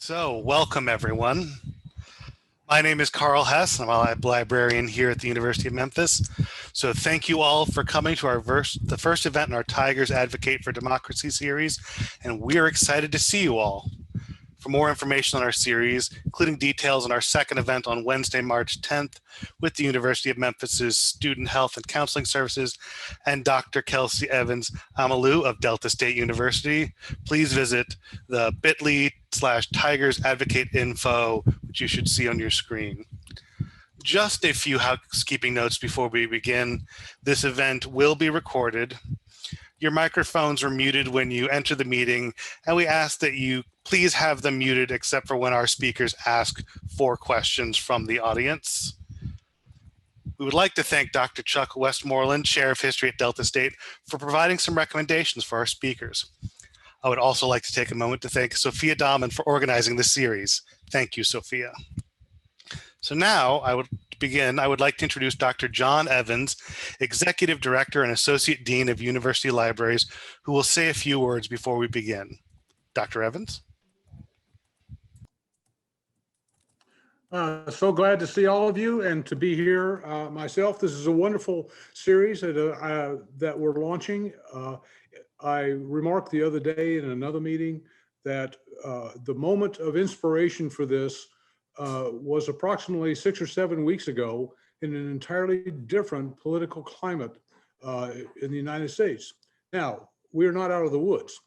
So, welcome everyone. My name is Carl Hess, and I'm a librarian here at the University of Memphis. So thank you all for coming to the first event in our Tigers Advocate for Democracy series, and we are excited to see you all. For more information on our series, including details on our second event on Wednesday, March 10th with the University of Memphis's Student Health and Counseling Services and Dr. Kelsey Evans Amalu of Delta State University, please visit the bit.ly/Tigers Advocate info, which you should see on your screen. Just a few housekeeping notes before we begin. This event will be recorded. Your microphones are muted when you enter the meeting, and we ask that you please have them muted except for when our speakers ask for questions from the audience. We would like to thank Dr. Chuck Westmoreland, Chair of History at Delta State, for providing some recommendations for our speakers. I would also like to take a moment to thank Sophia Dahman for organizing this series. Thank you, Sophia. So now I would like to introduce Dr. John Evans, Executive Director and Associate Dean of University Libraries, who will say a few words before we begin. Dr. Evans. So glad to see all of you and to be here myself. This is a wonderful series that we're launching. I remarked the other day in another meeting that the moment of inspiration for this was approximately 6 or 7 weeks ago in an entirely different political climate in the United States. Now, we're not out of the woods,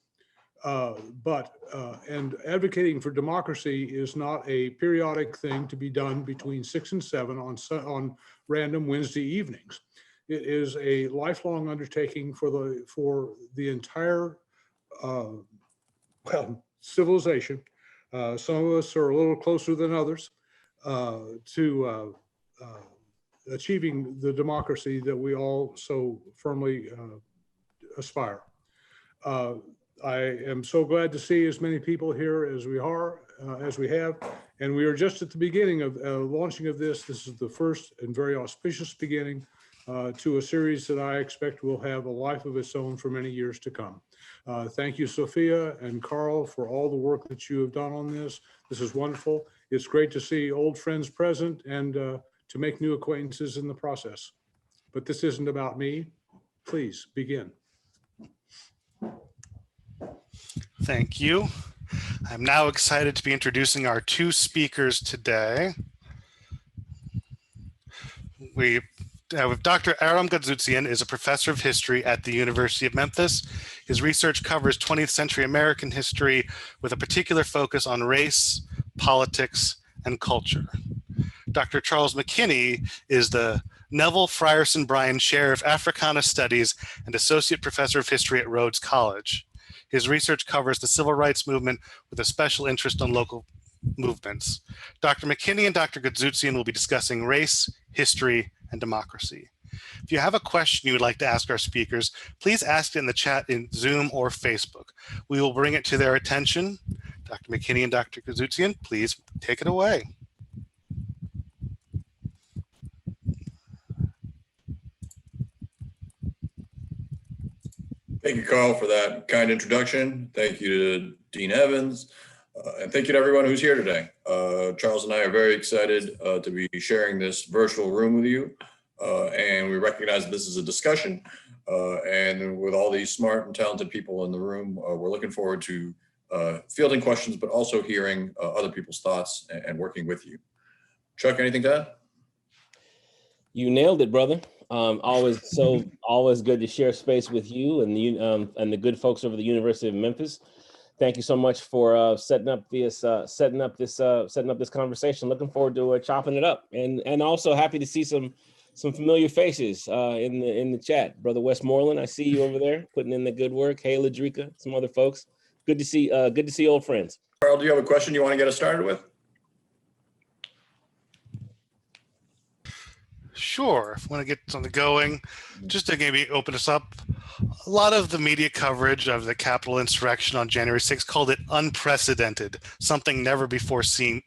and advocating for democracy is not a periodic thing to be done between 6 and 7 on random Wednesday evenings. It is a lifelong undertaking for the entire civilization. Some of us are a little closer than others to achieving the democracy that we all so firmly aspire. I am so glad to see as many people here as we have, and we are just at the beginning of launching of this. This is the first and very auspicious beginning to a series that I expect will have a life of its own for many years to come. Thank you, Sophia and Carl, for all the work that you have done on this. This is wonderful. It's great to see old friends present and to make new acquaintances in the process. But this isn't about me. Please begin. Thank you. I'm now excited to be introducing our two speakers today. We Dr. Aram Goudsouzian is a professor of history at the University of Memphis. His research covers 20th century American history with a particular focus on race, politics, and culture. Dr. Charles McKinney is the Neville Frierson Bryan Chair of Africana Studies and Associate Professor of History at Rhodes College. His research covers the civil rights movement with a special interest on local movements. Dr. McKinney and Dr. Goudsouzian will be discussing race, history, and democracy. If you have a question you would like to ask our speakers, please ask it in the chat in Zoom or Facebook. We will bring it to their attention. Dr. McKinney and Dr. Goudsouzian, please take it away. Thank you, Carl, for that kind introduction. Thank you to Dean Evans, and thank you to everyone who's here today. Charles and I are very excited to be sharing this virtual room with you, and we recognize this is a discussion, and with all these smart and talented people in the room, we're looking forward to fielding questions, but also hearing other people's thoughts and working with you. Chuck, anything to add? You nailed it, brother. Always good to share space with you and the good folks over the University of Memphis. Thank you so much for setting up this conversation. Looking forward to chopping it up, and also happy to see some familiar faces in the chat. Brother Westmoreland, I see you over there putting in the good work. Hey, Ladrika, some other folks. Good to see old friends. Carl, do you have a question you want to get us started with? Sure, if we want to get something going, just to maybe open us up. A lot of the media coverage of the Capitol insurrection on January 6th called it unprecedented, something never before seen.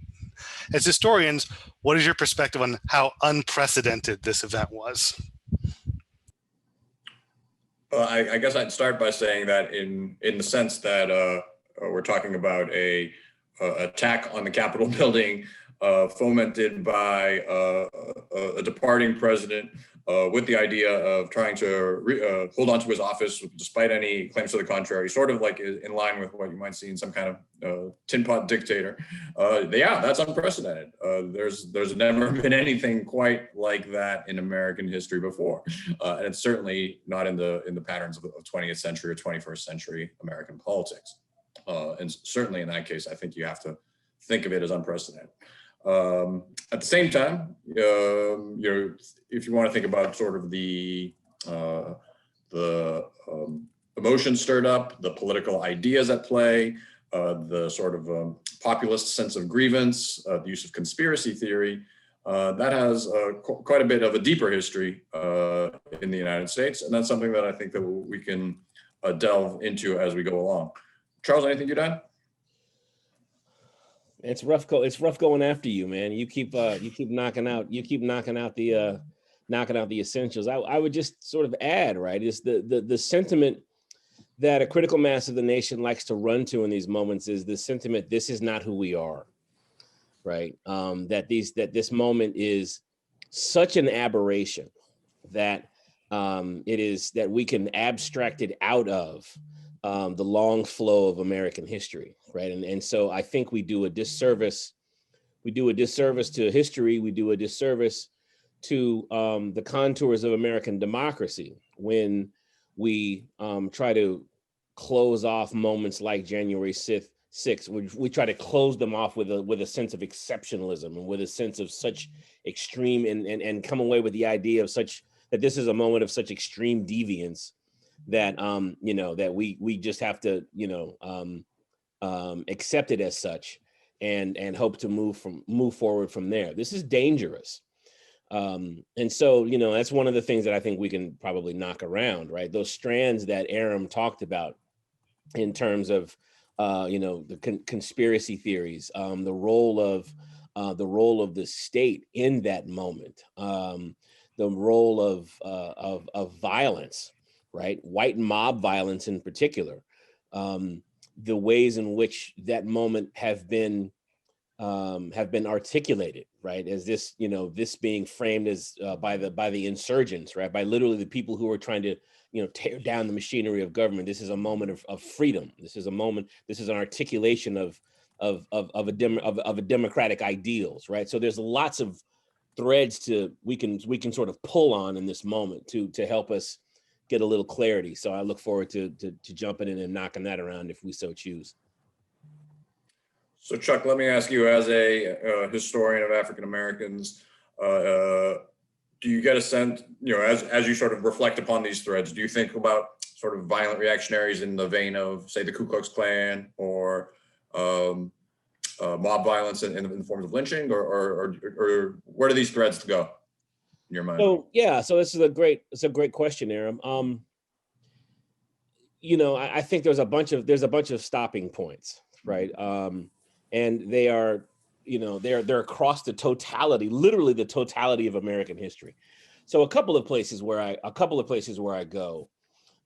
As historians, what is your perspective on how unprecedented this event was? Well, I guess I'd start by saying that in the sense that we're talking about a attack on the Capitol building, fomented by a departing president with the idea of trying to hold on to his office despite any claims to the contrary, sort of like in line with what you might see in some kind of tin pot dictator. Yeah, that's unprecedented. There's never been anything quite like that in American history before, and it's certainly not in the patterns of 20th century or 21st century American politics. And certainly in that case, I think you have to think of it as unprecedented. At the same time, if you want to think about sort of the emotions stirred up, the political ideas at play, the sort of populist sense of grievance, the use of conspiracy theory, that has quite a bit of a deeper history in the United States, and that's something that I think that we can delve into as we go along. Charles, anything you'd add? It's rough. It's rough going after you, man. You keep knocking out the essentials. I would just sort of add, right, is the sentiment that a critical mass of the nation likes to run to in these moments is the sentiment, this is not who we are, right? That this moment is such an aberration that it is that we can abstract it out of the long flow of American history, right? And so I think we do a disservice. We do a disservice to history. We do a disservice to the contours of American democracy when we try to close off moments like January 6th. We try to close them off with a sense of exceptionalism and with a sense of such extreme and come away with the idea of such that this is a moment of such extreme deviance that that we just have to accept it as such and hope to move forward from there. This is dangerous. And so, that's one of the things that I think we can probably knock around, right? Those strands that Aram talked about in terms of, the conspiracy theories, the role of the state in that moment, the role of violence, right? White mob violence in particular, the ways in which that moment have been articulated, right? As this, this being framed as by the insurgents, right? By literally the people who are trying to, tear down the machinery of government. This is a moment of freedom. This is an articulation of a democratic ideals, right? So there's lots of threads we can sort of pull on in this moment to help us get a little clarity. So I look forward to jumping in and knocking that around if we so choose. So Chuck, let me ask you, as a historian of African Americans, do you get a sense, as you sort of reflect upon these threads, do you think about sort of violent reactionaries in the vein of, say, the Ku Klux Klan or mob violence in the forms of lynching, or where do these threads go in your mind? So this is a great question, Aram. I think there's a bunch of stopping points, right? And they are, they're across the totality, literally the totality of American history. So a couple of places where I go,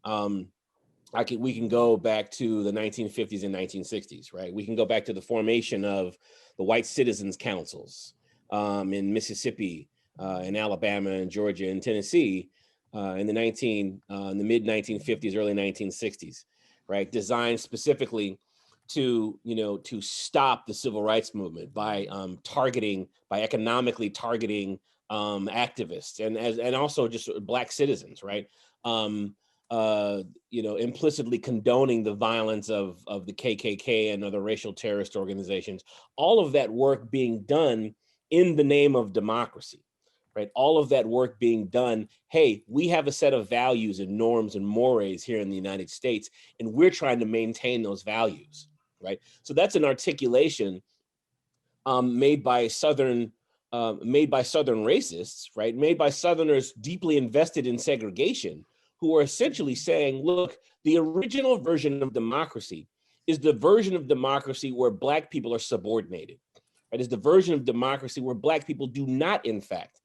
we can go back to the 1950s and 1960s, right? We can go back to the formation of the White Citizens Councils in Mississippi, in Alabama and Georgia and Tennessee in the mid 1950s, early 1960s, right? Designed specifically to stop the civil rights movement by economically targeting activists and also just Black citizens, right? Implicitly condoning the violence of the KKK and other racial terrorist organizations. All of that work being done in the name of democracy, right? All of that work being done. Hey, we have a set of values and norms and mores here in the United States, and we're trying to maintain those values. Right, so that's an articulation made by Southern racists, right? Made by Southerners deeply invested in segregation, who are essentially saying, look, the original version of democracy is the version of democracy where Black people are subordinated. Right, is the version of democracy where Black people do not, in fact,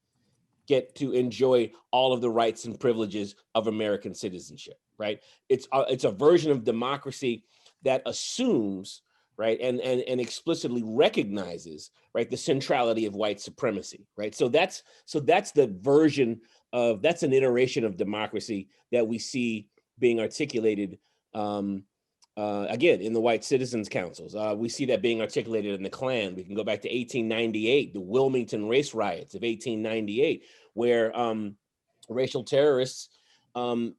get to enjoy all of the rights and privileges of American citizenship. Right, it's a version of democracy that assumes right, and explicitly recognizes, right, the centrality of white supremacy, right. So that's the version of, that's an iteration of democracy that we see being articulated again in the white citizens councils. We see that being articulated in the Klan. We can go back to 1898, the Wilmington race riots of 1898, where racial terrorists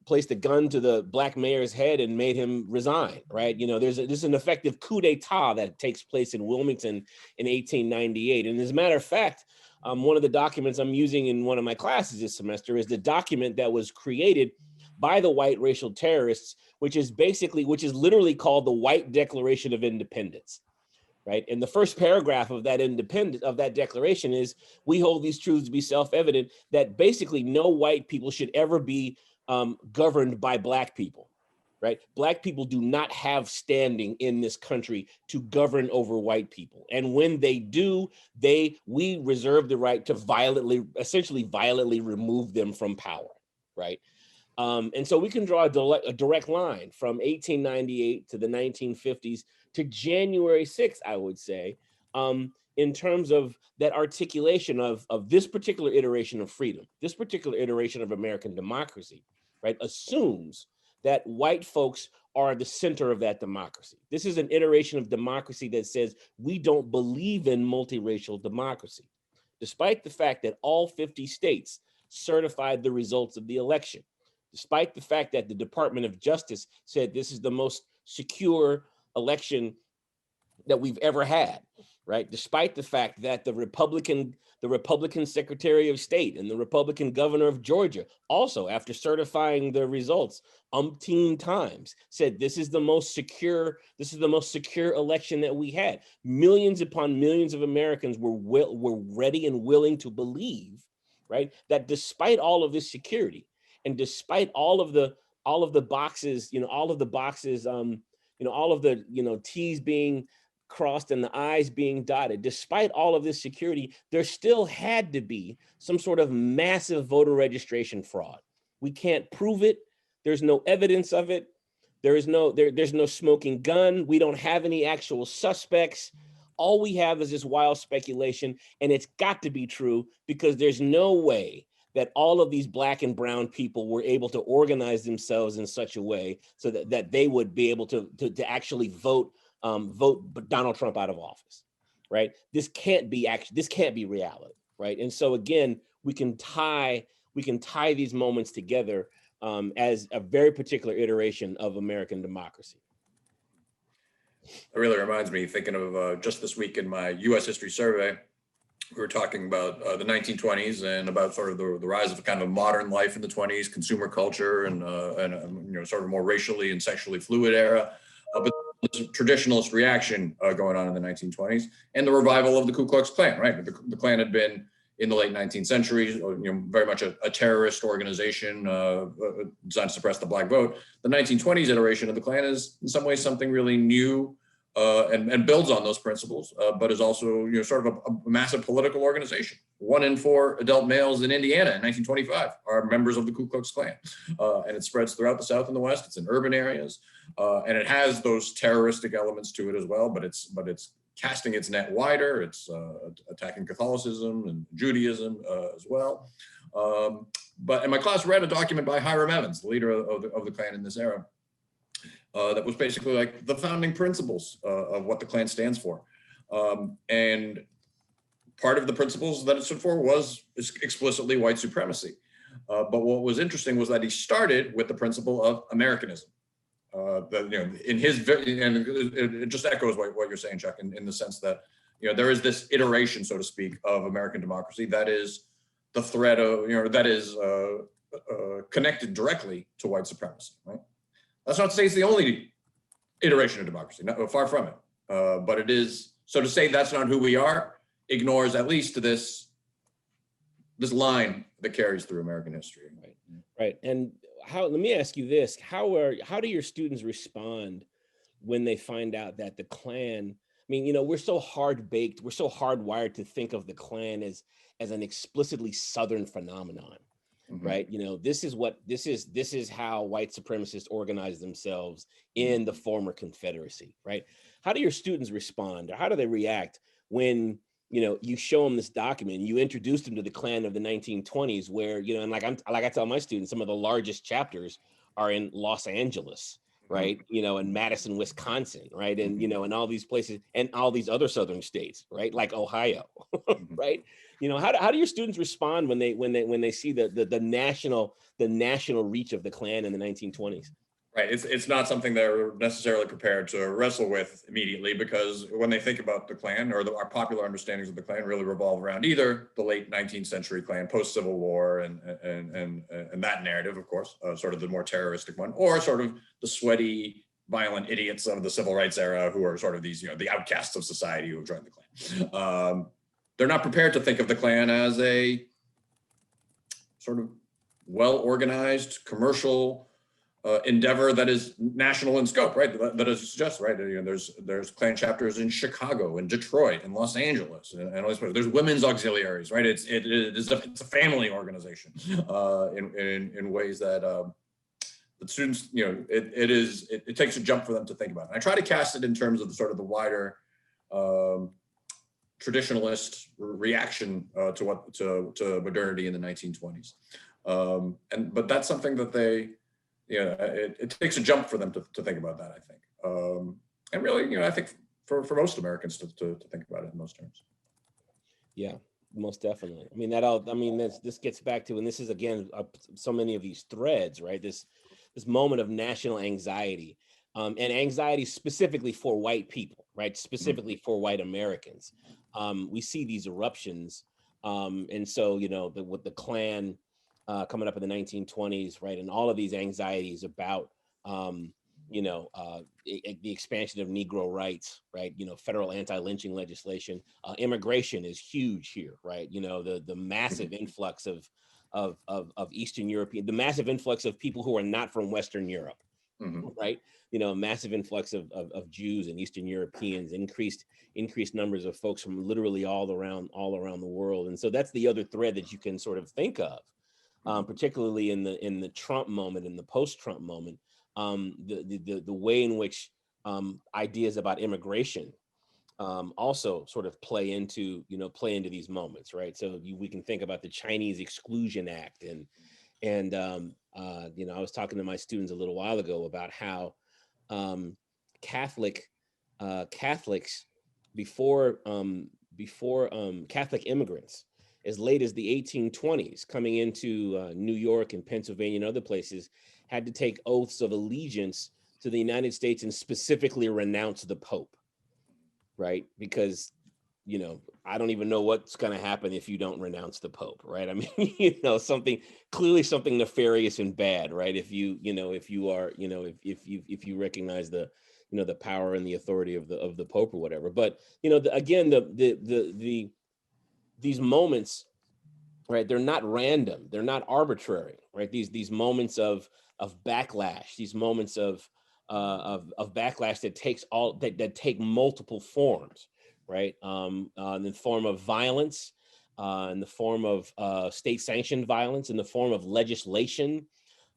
placed a gun to the black mayor's head and made him resign, right? You know, there's an effective coup d'etat that takes place in Wilmington in 1898. And as a matter of fact, one of the documents I'm using in one of my classes this semester is the document that was created by the white racial terrorists, which is literally called the White Declaration of Independence. Right. And the first paragraph of that declaration is, we hold these truths to be self-evident, that basically no white people should ever be governed by black people. Right. Black people do not have standing in this country to govern over white people. And when they do, we reserve the right to essentially violently remove them from power. Right. And so we can draw a direct line from 1898 to the 1950s to January 6th, I would say, in terms of that articulation of this particular iteration of freedom, this particular iteration of American democracy, right, assumes that white folks are the center of that democracy. This is an iteration of democracy that says we don't believe in multiracial democracy, despite the fact that all 50 states certified the results of the election, despite the fact that the Department of Justice said this is the most secure election that we've ever had, right? Despite the fact that the Republican Secretary of State and the Republican Governor of Georgia also, after certifying the results umpteen times, said this is the most secure election that we had. Millions upon millions of Americans were ready and willing to believe, right, that despite all of this security, and despite all of the boxes, all of the T's being crossed and the I's being dotted, despite all of this security, there still had to be some sort of massive voter registration fraud. We can't prove it. There's no evidence of it. There's no smoking gun. We don't have any actual suspects. All we have is this wild speculation, and it's got to be true because there's no way that all of these black and brown people were able to organize themselves in such a way so that they would be able to actually vote Donald Trump out of office, right? This can't be reality, right? And so again, we can tie these moments together as a very particular iteration of American democracy. It really reminds me, thinking of just this week in my U.S. history survey, we were talking about the 1920s and about sort of the rise of kind of modern life in the 20s, consumer culture, and sort of a more racially and sexually fluid era. But this traditionalist reaction going on in the 1920s, and the revival of the Ku Klux Klan. Right, the Klan had been in the late 19th century, very much a terrorist organization designed to suppress the black vote. The 1920s iteration of the Klan is in some ways something really new. And builds on those principles, but is also sort of a massive political organization. 1 in 4 adult males in Indiana in 1925 are members of the Ku Klux Klan, and it spreads throughout the South and the West. It's in urban areas, and it has those terroristic elements to it as well. But it's casting its net wider. It's attacking Catholicism and Judaism as well. But in my class, read a document by Hiram Evans, the leader of the Klan in this era. That was basically like the founding principles of what the Klan stands for. And part of the principles that it stood for was explicitly white supremacy. But what was interesting was that he started with the principle of Americanism. In his, and it just echoes what you're saying, Chuck, in the sense that there is this iteration, so to speak, of American democracy that is the threat of, that is connected directly to white supremacy, right? That's not to say it's the only iteration of democracy, far from it. But it is, so to say that's not who we are ignores at least this line that carries through American history. Right. And let me ask you this, how do your students respond when they find out that the Klan, we're so hard-baked, we're so hardwired to think of the Klan as an explicitly Southern phenomenon. right? You know, this is how white supremacists organize themselves in the former Confederacy, right? How do your students respond, or how do they react when, you know, you show them this document, you introduce them to the Klan of the 1920s, where, you know, and like I tell my students, some of the largest chapters are in Los Angeles, right? You know, in Madison, Wisconsin, right? And, you know, in all these places and all these other southern states, right? Like Ohio, right? You know, how do your students respond when they see the national reach of the Klan in the 1920s? Right. It's not something they're necessarily prepared to wrestle with immediately, because when they think about the Klan, or our popular understandings of the Klan really revolve around either the late 19th century Klan, post-Civil War, and that narrative, of course, sort of the more terroristic one, or sort of the sweaty, violent idiots of the civil rights era who are sort of these, you know, the outcasts of society who have joined the Klan. They're not prepared to think of the Klan as a sort of well-organized commercial endeavor that is national in scope, right? That is just right. You know, there's Klan chapters in Chicago and Detroit and Los Angeles and all these places. There's women's auxiliaries, right? It's a family organization in ways that the students, you know, it takes a jump for them to think about it. And I try to cast it in terms of the wider traditionalist reaction to modernity in the 1920s, but that's something that they. Yeah, it takes a jump for them to think about that, I think. And really, you know, I think for most Americans to think about it in those terms. Yeah, most definitely. I mean, this gets back to, and this is again, so many of these threads, right? This moment of national anxiety, and anxiety specifically for white people, right? Specifically for white Americans. We see these eruptions. And so, you know, with the Klan, coming up in the 1920s, right? And all of these anxieties about, you know, the expansion of Negro rights, right? You know, federal anti-lynching legislation, immigration is huge here, right? You know, the massive influx of Eastern European, the massive influx of people who are not from Western Europe, right? You know, massive influx of Jews and Eastern Europeans, increased numbers of folks from literally all around the world. And so that's the other thread that you can sort of think of. Particularly in the Trump moment, in the post-Trump moment, the way in which ideas about immigration also sort of play into these moments, right? So we can think about the Chinese Exclusion Act, and you know, I was talking to my students a little while ago about how Catholics before Catholic immigrants, as late as the 1820s, coming into New York and Pennsylvania and other places, had to take oaths of allegiance to the United States and specifically renounce the Pope, right? Because, you know, I don't even know what's going to happen if you don't renounce the Pope, right? I mean, you know, something nefarious and bad, right? If you recognize the, you know, the power and the authority of the Pope or whatever. But, you know, these moments, right? They're not random. They're not arbitrary, right? These moments of backlash, these moments of backlash that take multiple forms, right? In the form of violence, in the form of state-sanctioned violence, in the form of legislation,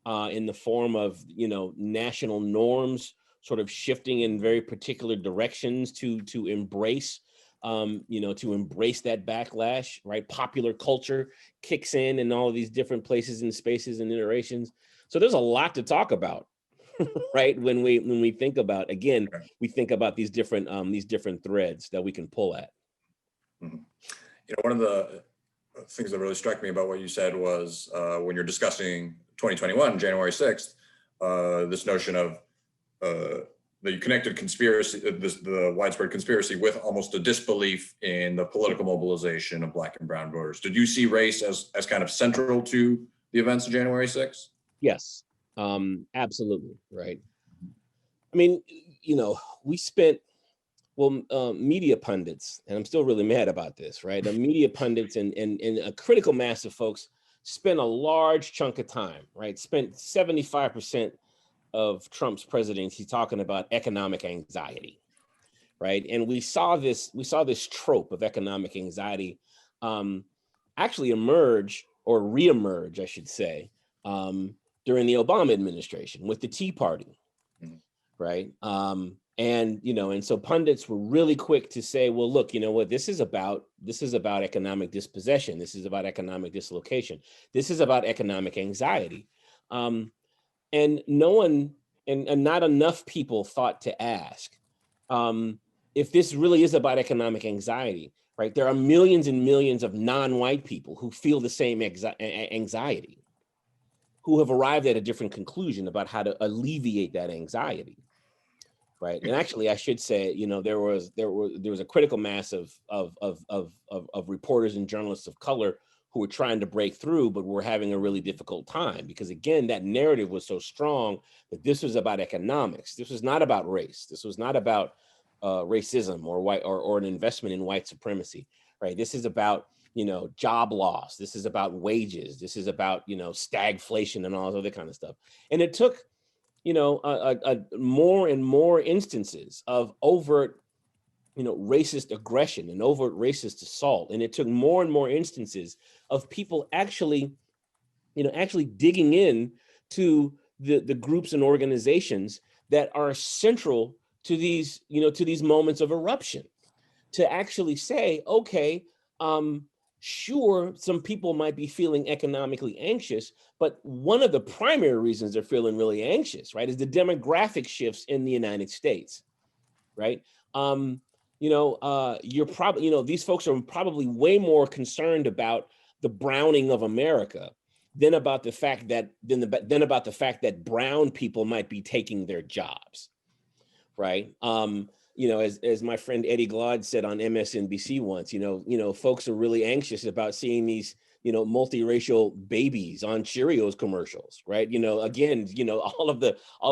in the form of, you know, national norms sort of shifting in very particular directions to embrace. To embrace that backlash, right? Popular culture kicks in all of these different places and spaces and iterations. So there's a lot to talk about, right? When we think about, again, we think about these different threads that we can pull at. You know, one of the things that really struck me about what you said was when you're discussing 2021, January 6th, this notion of the connected conspiracy, the widespread conspiracy, with almost a disbelief in the political mobilization of Black and brown voters. Did you see race as kind of central to the events of January 6th? Yes, absolutely, right. I mean, you know, we spent, media pundits, and I'm still really mad about this, right? The media pundits and a critical mass of folks spent a large chunk of time, right? Spent 75% of Trump's presidency talking about economic anxiety, right? And we saw this trope of economic anxiety actually emerge or reemerge, I should say, during the Obama administration with the Tea Party, right? And so pundits were really quick to say, well, look, you know what, this is about economic dispossession. This is about economic dislocation. This is about economic anxiety. And no one, and not enough people thought to ask, if this really is about economic anxiety, right? There are millions and millions of non-white people who feel the same anxiety, who have arrived at a different conclusion about how to alleviate that anxiety, right? And actually, I should say, there was a critical mass of reporters and journalists of color who were trying to break through, but were having a really difficult time because, again, that narrative was so strong that this was about economics. This was not about race. This was not about racism or an investment in white supremacy, right? This is about job loss. This is about wages. This is about stagflation and all this other kind of stuff. And it took more and more instances of overt racist aggression and overt racist assault. And it took more and more instances of people actually digging in to the groups and organizations that are central to these, to these moments of eruption, to actually say, okay, sure, some people might be feeling economically anxious, but one of the primary reasons they're feeling really anxious, right, is the demographic shifts in the United States, right? You're probably, these folks are probably way more concerned about the browning of America than about the fact that brown people might be taking their jobs, right? As my friend Eddie Glaude said on MSNBC once, folks are really anxious about seeing these, multiracial babies on Cheerios commercials, right? Again, all of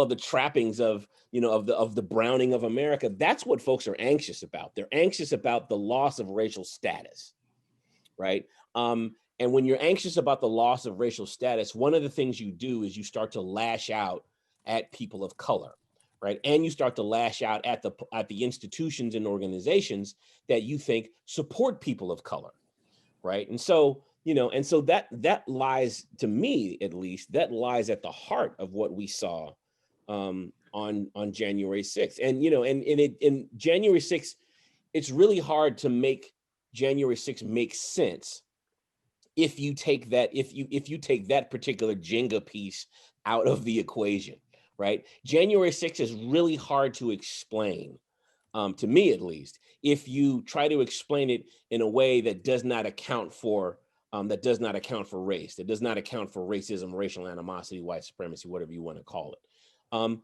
the trappings of the browning of America. That's what folks are anxious about. They're anxious about the loss of racial status, right? And when you're anxious about the loss of racial status, one of the things you do is you start to lash out at people of color, right? And you start to lash out at the institutions and organizations that you think support people of color, right? And so that lies, to me at least, that lies at the heart of what we saw on January 6th. And in January 6th, it's really hard to make January 6th make sense if you take that particular Jenga piece out of the equation, right? January 6th is really hard to explain, to me at least, if you try to explain it in a way that does not account for race, that does not account for racism, racial animosity, white supremacy, whatever you want to call it.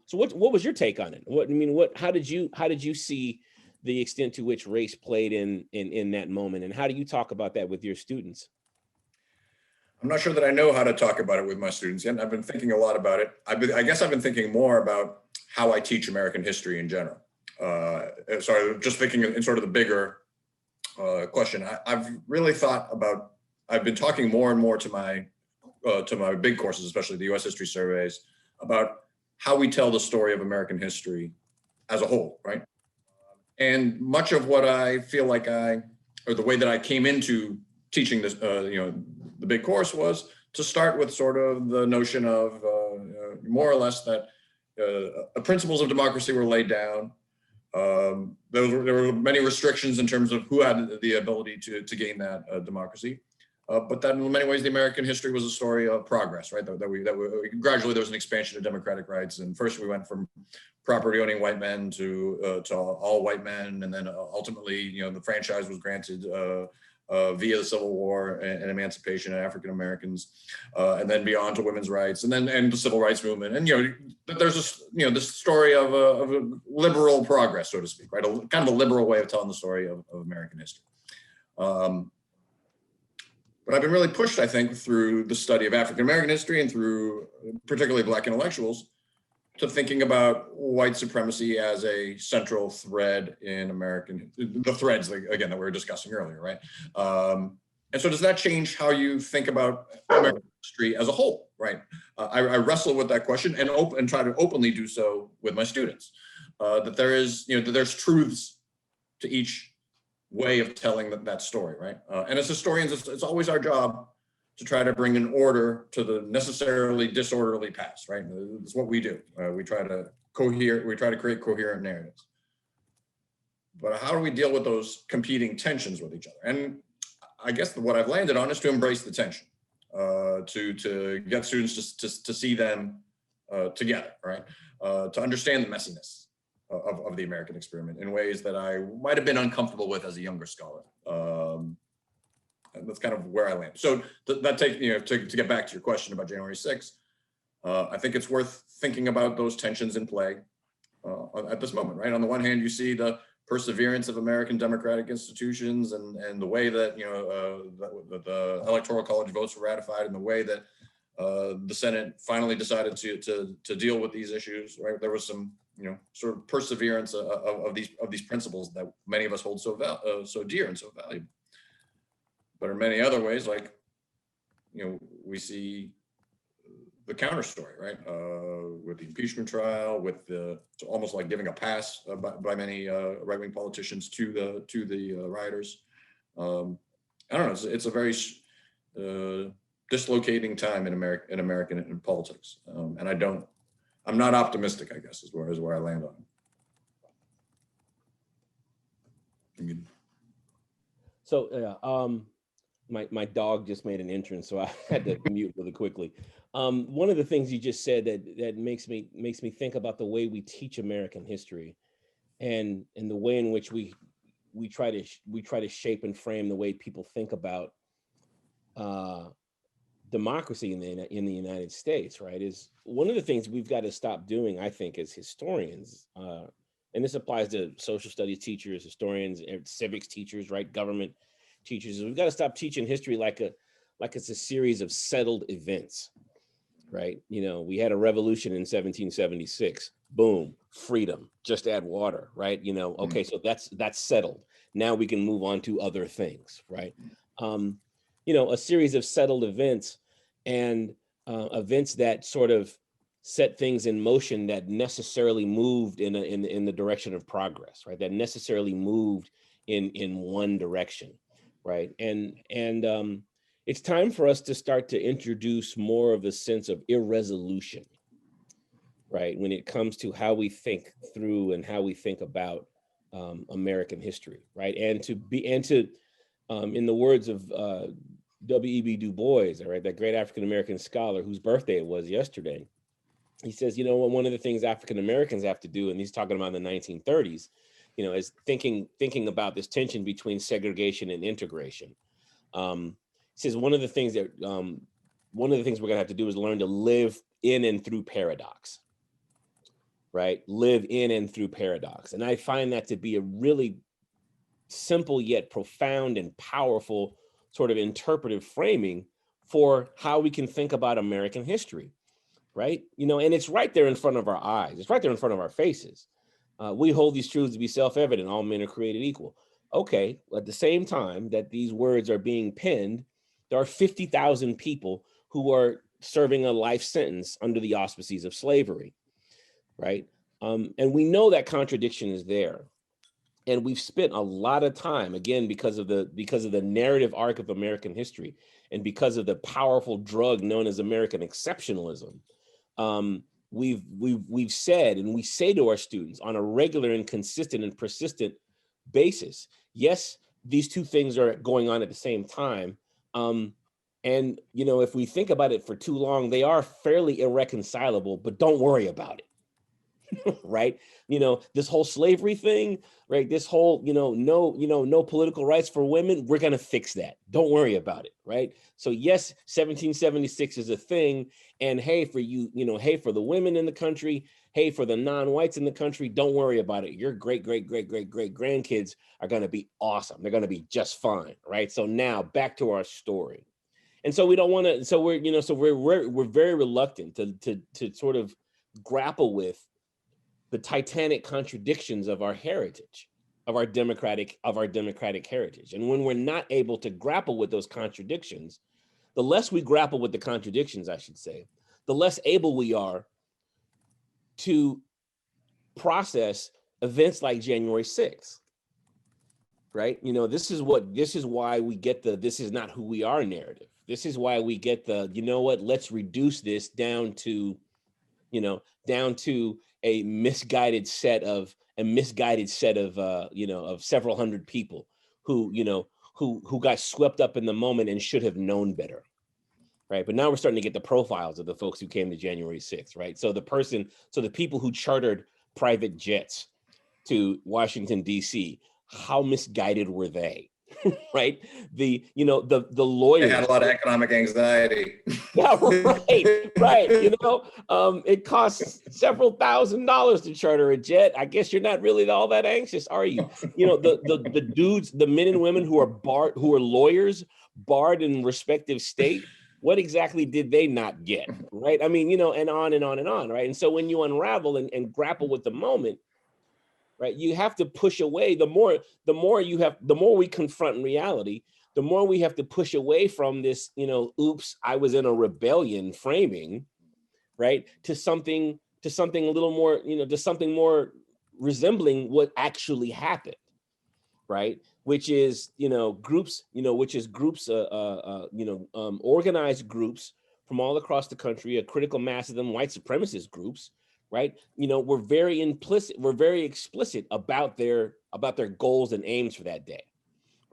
So what was your take on it? How did you see the extent to which race played in that moment, and how do you talk about that with your students? I'm not sure that I know how to talk about it with my students yet. I've been thinking a lot about it. I guess I've been thinking more about how I teach American history in general. So just thinking in sort of the bigger question, I've really thought about, I've been talking more and more to my big courses, especially the US history surveys, about how we tell the story of American history as a whole, right? And much of what I feel like or the way that I came into teaching this, the big course, was to start with sort of the notion of more or less that principles of democracy were laid down. There were many restrictions in terms of who had the ability to gain that democracy. But that in many ways, the American history was a story of progress, right? That we gradually, there was an expansion of democratic rights. And first we went from property owning white men to all white men. And then ultimately, the franchise was granted via the Civil War and emancipation of African Americans, and then beyond to women's rights, and the civil rights movement. And there's this story of a liberal progress, so to speak, right? Kind of a liberal way of telling the story of American history. But I've been really pushed, I think, through the study of African American history and through particularly Black intellectuals to thinking about white supremacy as a central thread in the threads, again, that we were discussing earlier, right? And so does that change how you think about American history as a whole, right? I wrestle with that question and try to openly do so with my students, that there's truths to each way of telling that story, right? And as historians, it's always our job to try to bring an order to the necessarily disorderly past, right? That's what we do. We try to create coherent narratives. But how do we deal with those competing tensions with each other? And I guess what I've landed on is to embrace the tension, to get students to see them together, right? To understand the messiness of the American experiment in ways that I might have been uncomfortable with as a younger scholar. And that's kind of where I land. So that takes, to get back to your question about January 6th, I think it's worth thinking about those tensions in play at this moment, right? On the one hand, you see the perseverance of American democratic institutions and the way that, the Electoral College votes were ratified and the way that the Senate finally decided to deal with these issues, right? There was some, sort of perseverance of these principles that many of us hold so dear and so valuable. But in many other ways, like, we see the counter story, right? With the impeachment trial, with it's almost like giving a pass by many right-wing politicians to the rioters. I don't know. It's a very dislocating time in American politics, and I'm not optimistic, I guess, is where I land on it. So my dog just made an entrance, so I had to mute really quickly. One of the things you just said that makes me think about the way we teach American history, and the way in which we try to shape and frame the way people think about democracy in the United States, right? Is one of the things we've got to stop doing, I think, as historians, and this applies to social studies teachers, historians, civics teachers, right? Government teachers. We've got to stop teaching history like it's a series of settled events, right? We had a revolution in 1776. Boom, freedom. Just add water, right? Okay, so that's settled. Now we can move on to other things, right? A series of settled events and events that sort of set things in motion that necessarily moved in the direction of progress, right? That necessarily moved in one direction, right? And it's time for us to start to introduce more of a sense of irresolution, right? When it comes to how we think through and how we think about American history, right? And to in the words of W.E.B. Du Bois, all right, that great African-American scholar whose birthday it was yesterday, he says, one of the things African Americans have to do, and he's talking about in the 1930s, is thinking about this tension between segregation and integration. He says one of the things we're gonna have to do is learn to live in and through paradox, right? Live in and through paradox. And I find that to be a really simple yet profound and powerful sort of interpretive framing for how we can think about American history, right? And it's right there in front of our eyes. It's right there in front of our faces. We hold these truths to be self-evident. All men are created equal. Okay, at the same time that these words are being penned, there are 50,000 people who are serving a life sentence under the auspices of slavery, right? And we know that contradiction is there. And we've spent a lot of time, again, because of the narrative arc of American history and because of the powerful drug known as American exceptionalism. We've said, and we say to our students on a regular and consistent and persistent basis, yes, these two things are going on at the same time. And if we think about it for too long, they are fairly irreconcilable, but don't worry about it. Right? This whole slavery thing, right? This whole, no political rights for women, we're going to fix that. Don't worry about it. Right? So yes, 1776 is a thing. And hey, for hey, for the women in the country, hey, for the non-whites in the country, don't worry about it. Your great grandkids are going to be awesome. They're going to be just fine. Right? So now back to our story. And so we don't want to, so we're very reluctant to sort of grapple with the titanic contradictions of our heritage, of our democratic heritage. And when we're not able to grapple with those contradictions, the less we grapple with the contradictions, I should say, the less able we are to process events like January 6th, right? This is why we get "this is not who we are" narrative, This is why we get the, you know what, let's reduce this down to, down to a misguided set of, of several hundred people who, who got swept up in the moment and should have known better. Right. But now we're starting to get the profiles of the folks who came to January 6th. Right. So the people who chartered private jets to Washington, D.C., how misguided were they? Right. The lawyers. They had a lot of economic anxiety. Yeah, right. It costs several $1,000s to charter a jet. I guess you're not really all that anxious, are you? The dudes, the men and women who are lawyers, barred in respective state, what exactly did they not get? Right. I mean, and on and on and on. Right. And so when you unravel and grapple with the moment, right, you have to push away. The more we confront reality, the more we have to push away from this, oops, I was in a rebellion framing, right, to something a little more, to something more resembling what actually happened, right? Which is, groups, organized groups from all across the country, a critical mass of them, white supremacist groups, right? We're very explicit about their goals and aims for that day,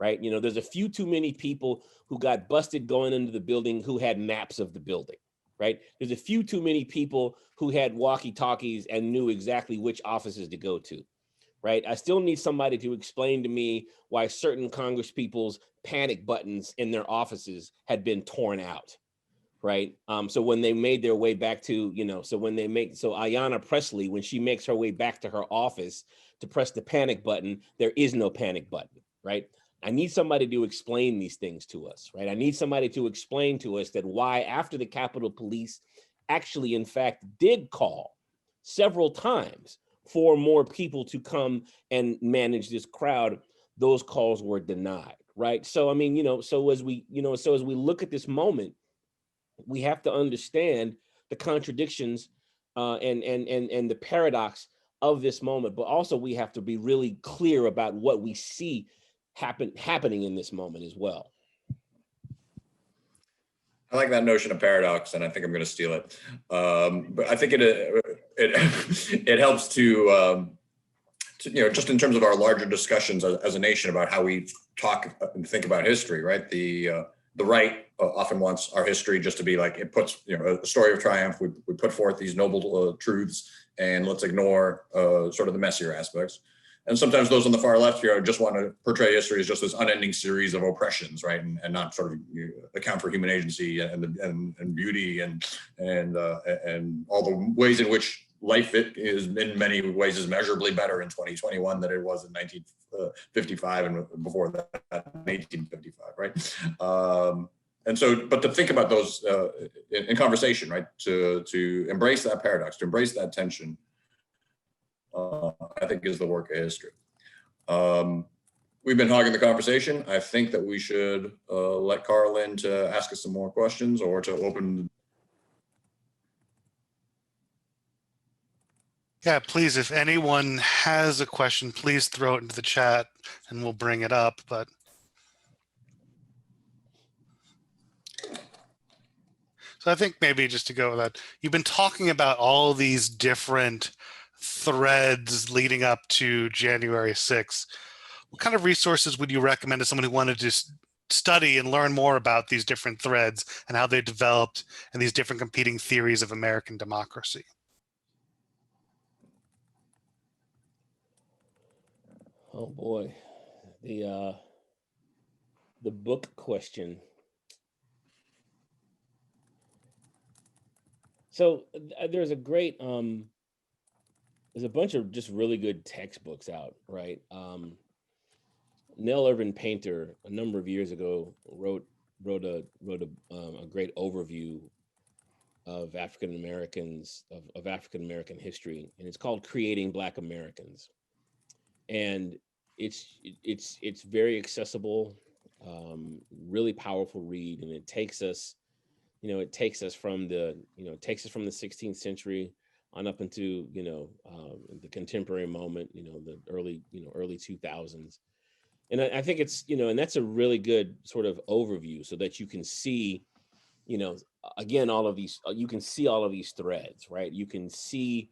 right? There's a few too many people who got busted going into the building who had maps of the building, right? There's a few too many people who had walkie-talkies and knew exactly which offices to go to, right? I still need somebody to explain to me why certain Congress people's panic buttons in their offices had been torn out. Right. So when they made their way back to, so Ayanna Pressley, when she makes her way back to her office to press the panic button, there is no panic button. Right. I need somebody to explain these things to us. Right. I need somebody to explain to us that why, after the Capitol Police actually, in fact, did call several times for more people to come and manage this crowd, those calls were denied. Right. So, I mean, so as we look at this moment, we have to understand the contradictions and the paradox of this moment, but also we have to be really clear about what we see happening in this moment as well. I like that notion of paradox, and I think I'm going to steal it. But I think it helps to just in terms of our larger discussions as a nation about how we talk and think about history, right? The right often wants our history just to be like, it puts, a story of triumph. We put forth these noble truths, and let's ignore sort of the messier aspects. And sometimes those on the far left here just want to portray history as just this unending series of oppressions, right? And not sort of account for human agency and beauty and all the ways in which life is in many ways is measurably better in 2021 than it was in 1955 and before that, 1855, right? And so, but to think about those in conversation, right? To embrace that paradox, to embrace that tension, I think is the work of history. We've been hogging the conversation. I think that we should let Carl in to ask us some more questions or to open. Yeah, please, if anyone has a question, please throw it into the chat and we'll bring it up. But so I think maybe just to go with that, you've been talking about all these different threads leading up to January 6th. What kind of resources would you recommend to someone who wanted to study and learn more about these different threads and how they developed and these different competing theories of American democracy? Oh boy, the book question. So there's a great there's a bunch of just really good textbooks out, right? Nell Irvin Painter a number of years ago wrote a great overview of African Americans of African American history, and it's called Creating Black Americans. And it's very accessible, really powerful read, and it takes us from the 16th century on up into the contemporary moment, the early 2000s, And I think it's, and that's a really good sort of overview so that you can see, again, you can see all of these threads, right? You can see,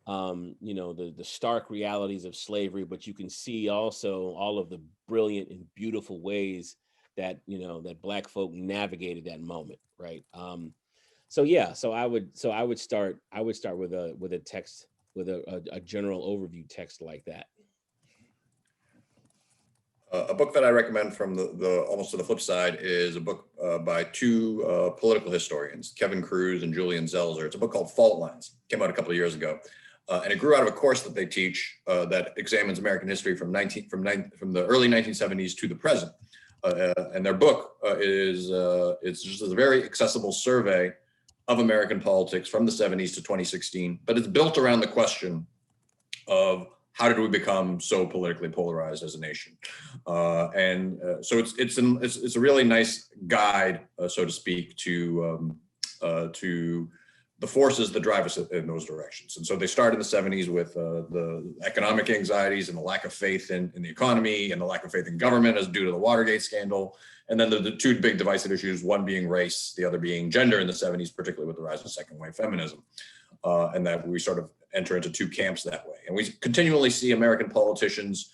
the stark realities of slavery, but you can see also all of the brilliant and beautiful ways that, that Black folk navigated that moment, right? So I would start with a text, with a general overview text like that. A book that I recommend from the almost to the flip side is a book by two political historians, Kevin Cruz and Julian Zelzer. It's a book called Fault Lines. Came out a couple of years ago, and it grew out of a course that they teach that examines American history from the early 1970s to the present. And their book it's just a very accessible survey of American politics from the 70s to 2016, but it's built around the question of how did we become so politically polarized as a nation? So it's a really nice guide, so to speak, to the forces that drive us in those directions. And so they start in the 70s with the economic anxieties and the lack of faith in the economy and the lack of faith in government as due to the Watergate scandal. And then the two big divisive issues, one being race, the other being gender in the 70s, particularly with the rise of second wave feminism. And that we sort of enter into two camps that way. And we continually see American politicians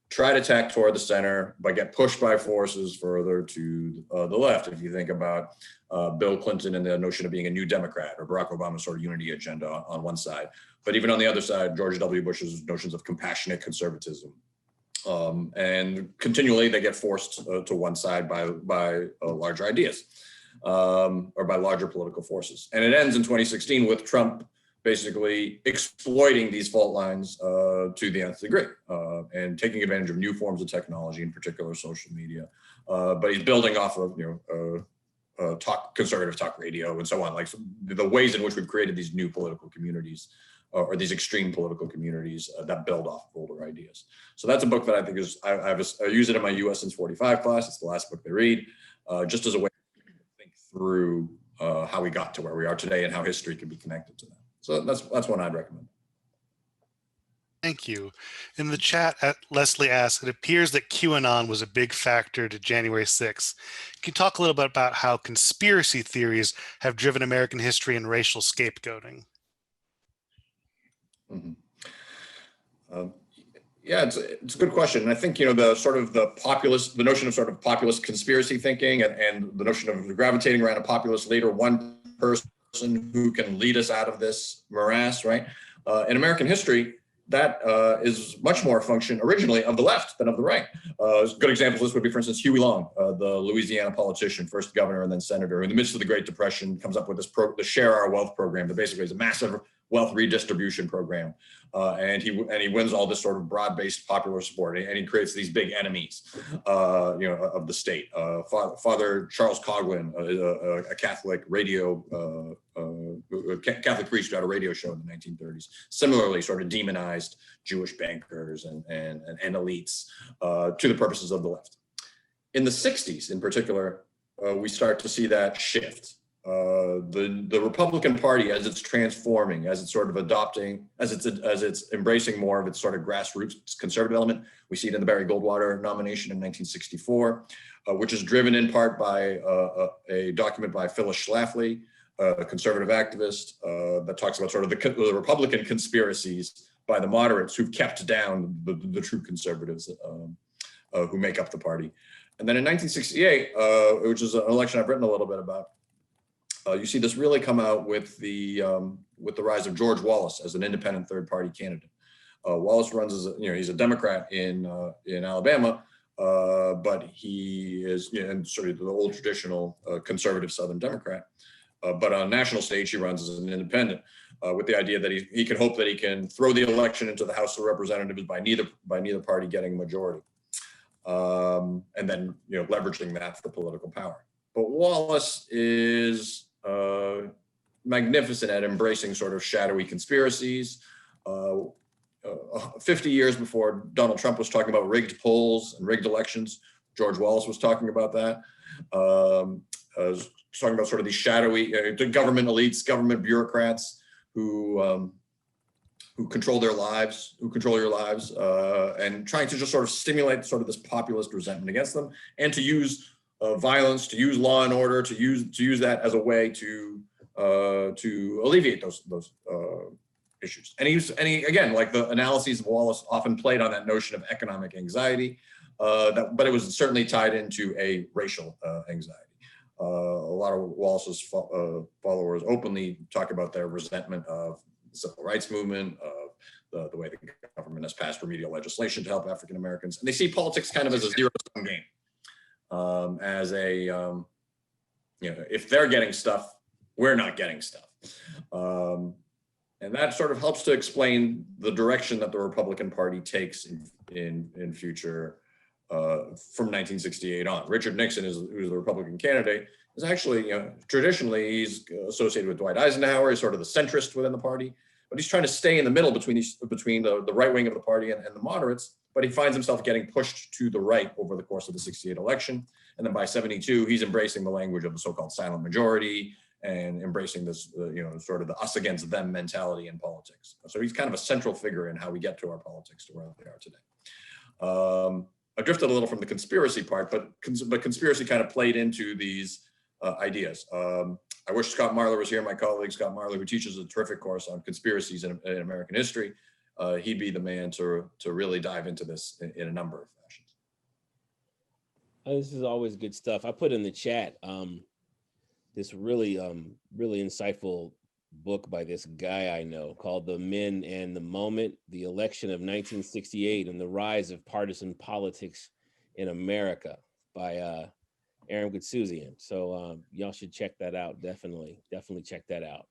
try to tack toward the center, but get pushed by forces further to the left. If you think about Bill Clinton and the notion of being a new Democrat, or Barack Obama's sort of unity agenda on one side, but even on the other side, George W. Bush's notions of compassionate conservatism. And continually they get forced to one side by larger ideas or by larger political forces. And it ends in 2016 with Trump basically exploiting these fault lines to the nth degree and taking advantage of new forms of technology, in particular social media. But he's building off of conservative talk radio and so on, like the ways in which we've created these new political communities or these extreme political communities that build off of older ideas. So that's a book that I think is, I use it in my US since 45 class. It's the last book they read, just as a way to think through how we got to where we are today and how history can be connected to that. So that's one I'd recommend. Thank you. In the chat, Leslie asks, it appears that QAnon was a big factor to January 6th. Can you talk a little bit about how conspiracy theories have driven American history and racial scapegoating? Mm-hmm. Yeah, it's a good question. And I think, the notion of sort of populist conspiracy thinking and the notion of gravitating around a populist leader, one person who can lead us out of this morass, right? In American history, that is much more a function originally of the left than of the right. Good examples of this would be, for instance, Huey Long, the Louisiana politician, first governor and then senator, who in the midst of the Great Depression comes up with this the Share Our Wealth program that basically is a massive wealth redistribution program. And he wins all this sort of broad-based popular support, and he creates these big enemies, of the state. Father Charles Coughlin, a Catholic radio, Catholic priest who had a radio show in the 1930s, similarly sort of demonized Jewish bankers and elites to the purposes of the left. In the 60s, in particular, we start to see that shift. The Republican Party, as it's transforming, as it's sort of adopting, as it's embracing more of its sort of grassroots conservative element. We see it in the Barry Goldwater nomination in 1964, which is driven in part by a document by Phyllis Schlafly, a conservative activist, that talks about sort of the Republican conspiracies by the moderates who've kept down the true conservatives who make up the party. And then in 1968, which is an election I've written a little bit about, you see this really come out with the rise of George Wallace as an independent third-party candidate. Wallace runs as he's a Democrat in Alabama, but he is sort of the old traditional conservative Southern Democrat. But on a national stage, he runs as an independent with the idea that he can hope that he can throw the election into the House of Representatives by neither party getting a majority, and then leveraging that for political power. But Wallace is magnificent at embracing sort of shadowy conspiracies. 50 years before Donald Trump was talking about rigged polls and rigged elections, George Wallace was talking about that. Was talking about sort of these shadowy government elites, government bureaucrats who who control their lives, who control your lives, and trying to just sort of stimulate sort of this populist resentment against them, and to use violence, to use law and order, to use that as a way to alleviate those issues. And he again, like the analyses of Wallace often played on that notion of economic anxiety, but it was certainly tied into a racial anxiety. A lot of Wallace's followers openly talk about their resentment of the civil rights movement, of the way the government has passed remedial legislation to help African Americans, and they see politics kind of as a zero-sum game, as a if they're getting stuff, we're not getting stuff, and that sort of helps to explain the direction that the Republican Party takes in future. From 1968 on. Richard Nixon, who's the Republican candidate, is actually, traditionally he's associated with Dwight Eisenhower. He's sort of the centrist within the party, but he's trying to stay in the middle between the right wing of the party and the moderates. But he finds himself getting pushed to the right over the course of the 68 election. And then by 72, he's embracing the language of the so-called silent majority and embracing this, sort of the us against them mentality in politics. So he's kind of a central figure in how we get to our politics to where they are today. I drifted a little from the conspiracy part, but conspiracy kind of played into these ideas. I wish Scott Marler was here, my colleague Scott Marler, who teaches a terrific course on conspiracies in American history. He'd be the man to really dive into this in a number of fashions. This is always good stuff. I put in the chat this really insightful book by this guy I know called The Men and the Moment, the Election of 1968 and the Rise of Partisan Politics in America by Aram Goudsouzian. So y'all should check that out. Definitely check that out.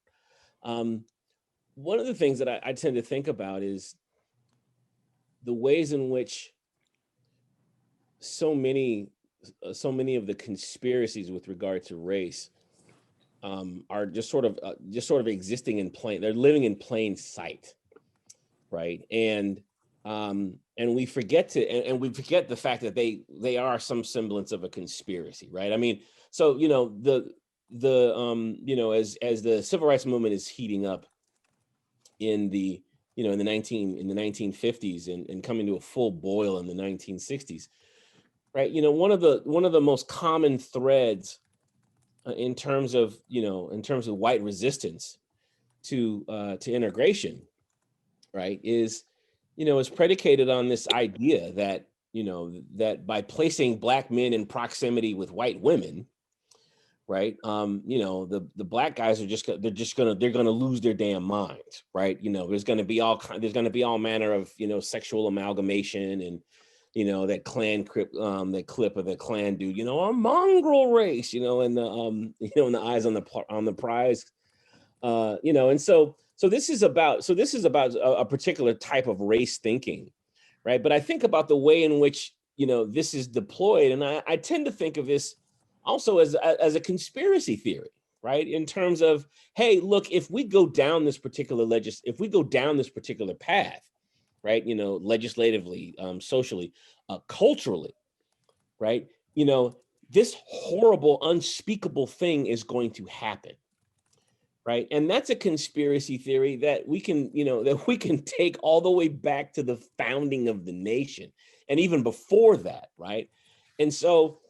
One of the things that I tend to think about is the ways in which so many of the conspiracies with regard to race are just sort of existing in plain. They're living in plain sight, right? And we forget the fact that they are some semblance of a conspiracy, right? I mean, so as the civil rights movement is heating up in the 1950s and coming to a full boil in the 1960s, right? One of the most common threads in terms of white resistance to integration, right, is predicated on this idea that that by placing Black men in proximity with white women, right, the Black guys are they're gonna lose their damn minds, right? There's gonna be all manner of sexual amalgamation and that that clip of the Klan dude, a mongrel race, and the in the eyes on the prize, and so this is about a particular type of race thinking, right? But I think about the way in which this is deployed, and I tend to think of this also as a conspiracy theory, right? In terms of, hey, look, if we go down this particular path, right, legislatively, socially, culturally, right, this horrible, unspeakable thing is going to happen, right? And that's a conspiracy theory that we can take all the way back to the founding of the nation, and even before that, right? And so,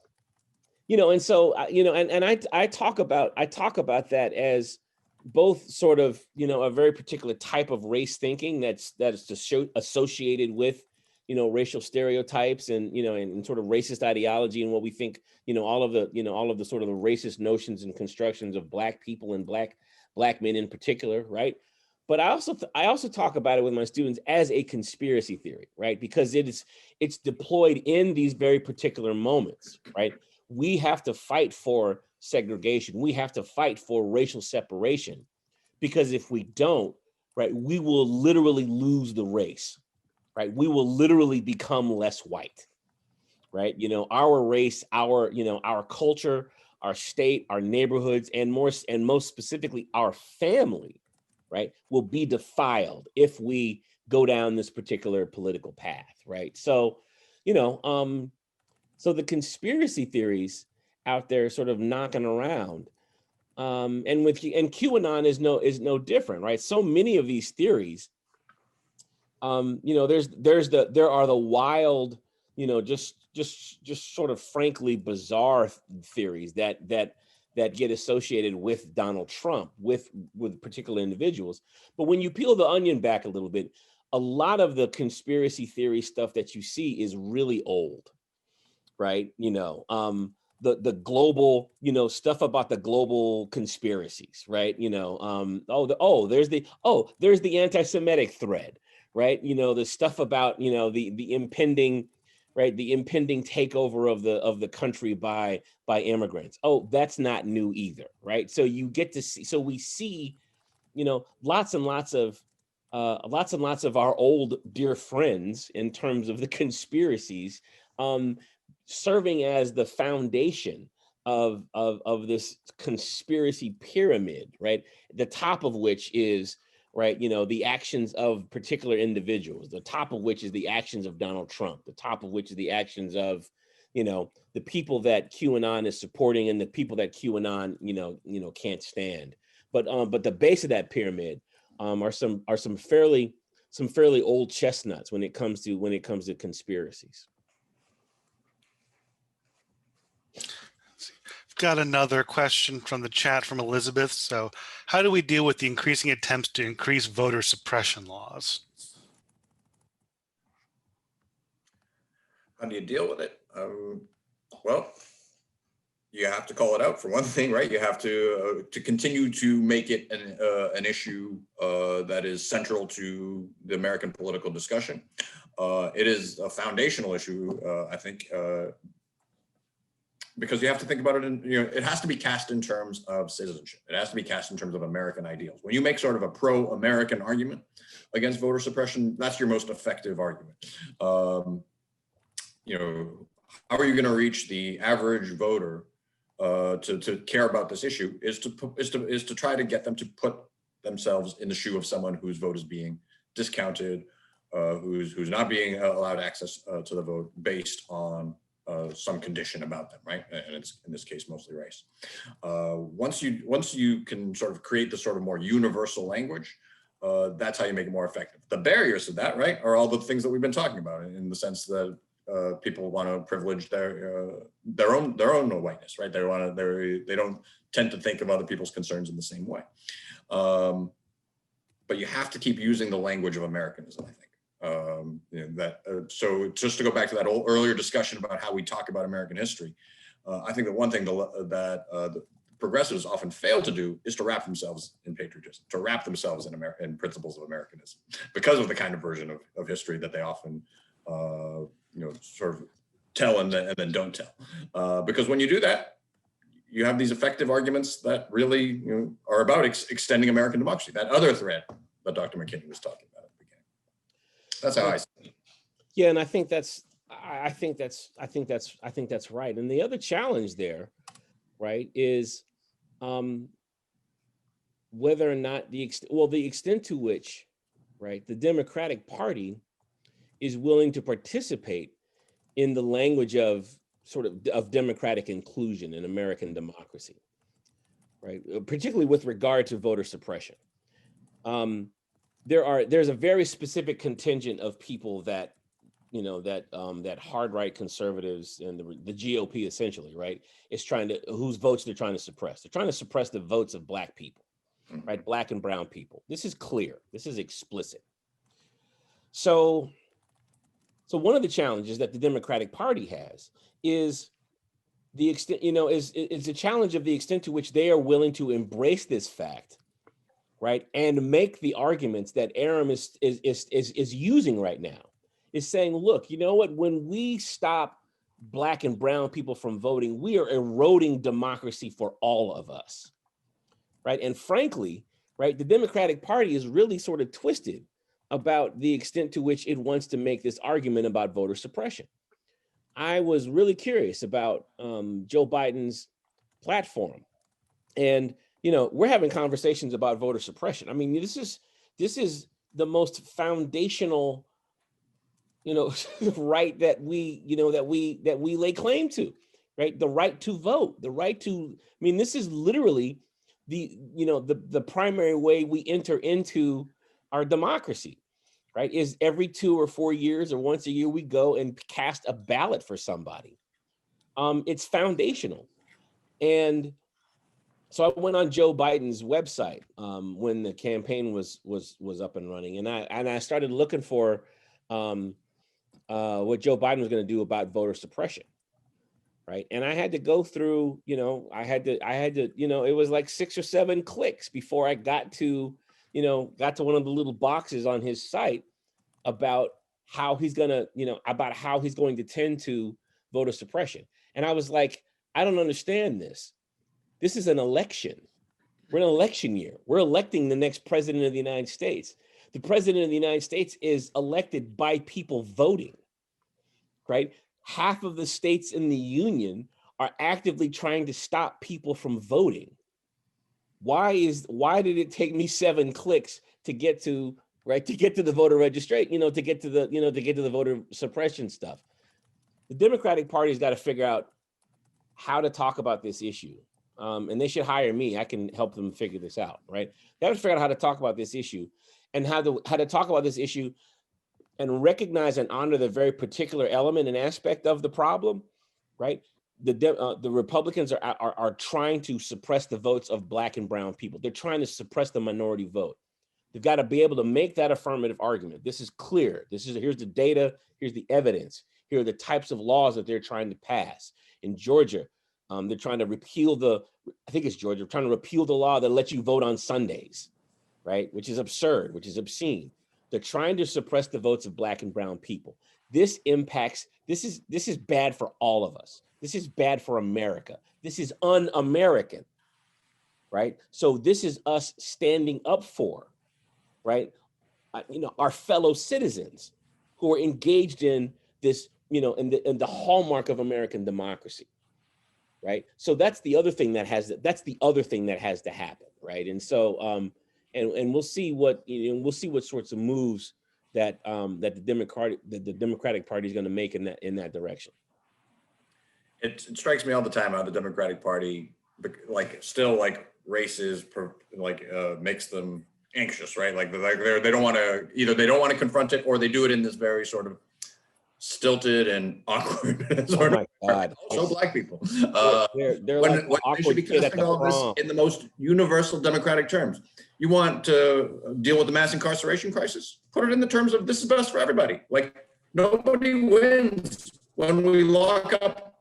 I talk about that as both sort of, a very particular type of race thinking that is associated with, racial stereotypes and, and sort of racist ideology and what we think, all of the sort of the racist notions and constructions of Black people and Black men in particular, right? But I also talk about it with my students as a conspiracy theory, right? Because it's deployed in these very particular moments, right? We have to fight for segregation. We have to fight for racial separation, because if we don't, right, we will literally lose the race, right? We will literally become less white, right? Our race, our culture, our state, our neighborhoods, and most specifically our family, right, will be defiled if we go down this particular political path, right? So, so the conspiracy theories out there sort of knocking around, and QAnon is no different, right? So many of these theories there are the wild, just sort of frankly bizarre theories that get associated with Donald Trump, with particular individuals. But when you peel the onion back a little bit, a lot of the conspiracy theory stuff that you see is really old, right? The global, stuff about the global conspiracies, right? There's the anti-Semitic thread, right? The stuff about, the impending, right, the impending takeover of the country by immigrants. Oh, that's not new either, right? So you get to see, so we see, lots and lots of our old dear friends in terms of the conspiracies, serving as the foundation of this conspiracy pyramid, right? The top of which is, right, the actions of particular individuals, the top of which is the actions of Donald Trump, the top of which is the actions of, the people that QAnon is supporting and the people that QAnon, can't stand. But the base of that pyramid are some fairly old chestnuts when it comes to conspiracies. Got another question from the chat from Elizabeth. So how do we deal with the increasing attempts to increase voter suppression laws? How do you deal with it? Well, you have to call it out for one thing, right? You have to continue to make it an issue that is central to the American political discussion. It is a foundational issue, I think, because you have to think about it it has to be cast in terms of citizenship. It has to be cast in terms of American ideals. When you make sort of a pro-American argument against voter suppression, that's your most effective argument. How are you going to reach the average voter to care about this issue is to try to get them to put themselves in the shoe of someone whose vote is being discounted, who's not being allowed access to the vote based on some condition about them, right? And it's in this case mostly race. Once you can sort of create the sort of more universal language, that's how you make it more effective. The barriers to that, right, are all the things that we've been talking about, in the sense that people want to privilege their own whiteness, right? They don't tend to think of other people's concerns in the same way. But you have to keep using the language of Americanism, I think. So just to go back to that earlier discussion about how we talk about American history, I think that one thing that the progressives often fail to do is to wrap themselves in patriotism, to wrap themselves in principles of Americanism, because of the kind of version of history that they often sort of tell and then don't tell. Because when you do that, you have these effective arguments that really are about extending American democracy, that other thread that Dr. McKinney was talking about at the beginning. That's how I see it. Yeah, and I think that's right. And the other challenge there, right, is whether or not the extent to which, right, the Democratic Party is willing to participate in the language of democratic inclusion in American democracy, right? Particularly with regard to voter suppression. There's a very specific contingent of people that hard right conservatives and the GOP essentially, right, whose votes they're trying to suppress. They're trying to suppress the votes of Black people, right? Black and brown people. This is clear. This is explicit. So one of the challenges that the Democratic Party has is the extent, is the challenge of the extent to which they are willing to embrace this fact, right, and make the arguments that Aram is using right now, is saying, look, you know what, when we stop Black and brown people from voting, we are eroding democracy for all of us, right? And frankly, right, the Democratic Party is really sort of twisted about the extent to which it wants to make this argument about voter suppression. I was really curious about Joe Biden's platform, and we're having conversations about voter suppression. I mean, this is the most foundational, right that we lay claim to, right? The right to vote, the right to. I mean, this is literally the primary way we enter into our democracy, right? Is every 2 or 4 years or once a year we go and cast a ballot for somebody. It's foundational. And so I went on Joe Biden's website when the campaign was up and running, and I started looking for what Joe Biden was going to do about voter suppression, right? And I had to go through, I had to, it was like 6 or 7 clicks before I got to one of the little boxes on his site about how he's going to tend to voter suppression. And I was like, I don't understand this. This is an election. We're in an election year. We're electing the next president of the United States. The president of the United States is elected by people voting, right? Half of the states in the union are actively trying to stop people from voting. Why did it take me 7 clicks to get to the voter registration, to get to the voter suppression stuff? The Democratic Party's got to figure out how to talk about this issue. And they should hire me. I can help them figure this out, right? They have to figure out how to talk about this issue and how to talk about this issue and recognize and honor the very particular element and aspect of the problem, right? The Republicans are trying to suppress the votes of Black and brown people. They're trying to suppress the minority vote. They've got to be able to make that affirmative argument. This is clear. Here's the data. Here's the evidence. Here are the types of laws that they're trying to pass. In Georgia, they're trying to repeal trying to repeal the law that lets you vote on Sundays, right? Which is absurd, which is obscene. They're trying to suppress the votes of Black and brown people. This is bad for all of us. This is bad for America. This is un-American, right? So this is us standing up for, right? Our fellow citizens who are engaged in this, in the hallmark of American democracy, right? So that's the other thing that has to happen, right? And so, and we'll see what sorts of moves that the Democratic Party is going to make in that direction. It strikes me all the time how the Democratic Party, still races, makes them anxious, right? They don't want to, either they don't want to confront it, or they do it in this very sort of stilted and awkward sort of. God. Also Black people. They're when they should be casting all this in the most universal democratic terms. You want to deal with the mass incarceration crisis? Put it in the terms of this is best for everybody. Nobody wins when we lock up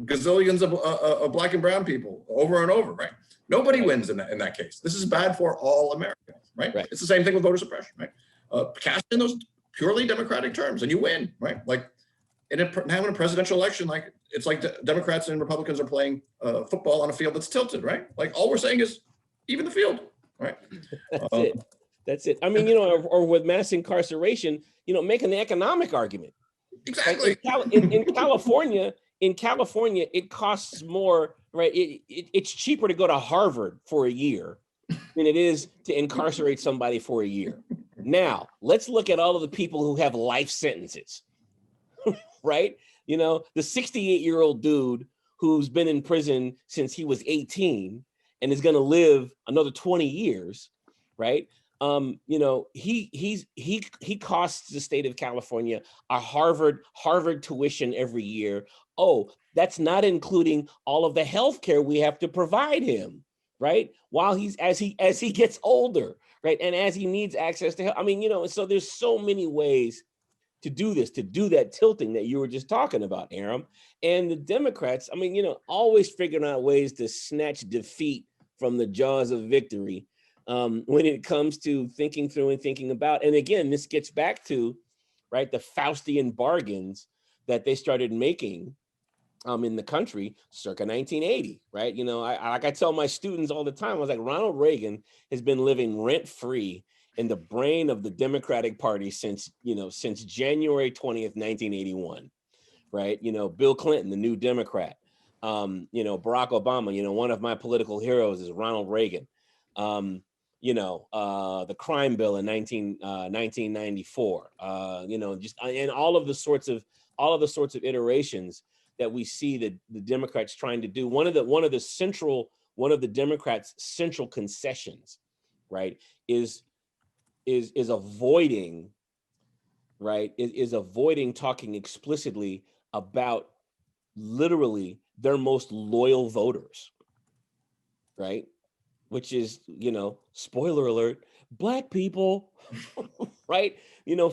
gazillions of Black and brown people over and over, right? Nobody wins in that case. This is bad for all Americans, right? It's the same thing with voter suppression, right? Cast in those purely democratic terms and you win, right? Having a presidential election, it's like the Democrats and Republicans are playing football on a field that's tilted, right? All we're saying is even the field, right? That's it. I mean, or with mass incarceration, making the economic argument. Exactly. In California, it costs more, right? It's cheaper to go to Harvard for a year than it is to incarcerate somebody for a year. Now, let's look at all of the people who have life sentences, right? The 68-year-old dude who's been in prison since he was 18 and is going to live another 20 years, right? He costs the state of California a Harvard tuition every year. Oh, that's not including all of the health care we have to provide him, right? While as he gets older, right? And as he needs access to help. I mean, so there's so many ways to do this, to do that tilting that you were just talking about, Aram. And the Democrats, I mean, always figuring out ways to snatch defeat from the jaws of victory when it comes to thinking through and thinking about. And again, this gets back to, right, the Faustian bargains that they started making in the country circa 1980, right? I tell my students all the time, I was like, Ronald Reagan has been living rent-free in the brain of the Democratic Party since January 20th, 1981, right? Bill Clinton, the new Democrat, Barack Obama, one of my political heroes is Ronald Reagan. The crime bill in 1994, and all of the sorts of iterations that we see that the Democrats trying to do. One of the Democrats' central concessions, right, is avoiding right, is avoiding talking explicitly about literally their most loyal voters, right? Which is, spoiler alert, Black people, right?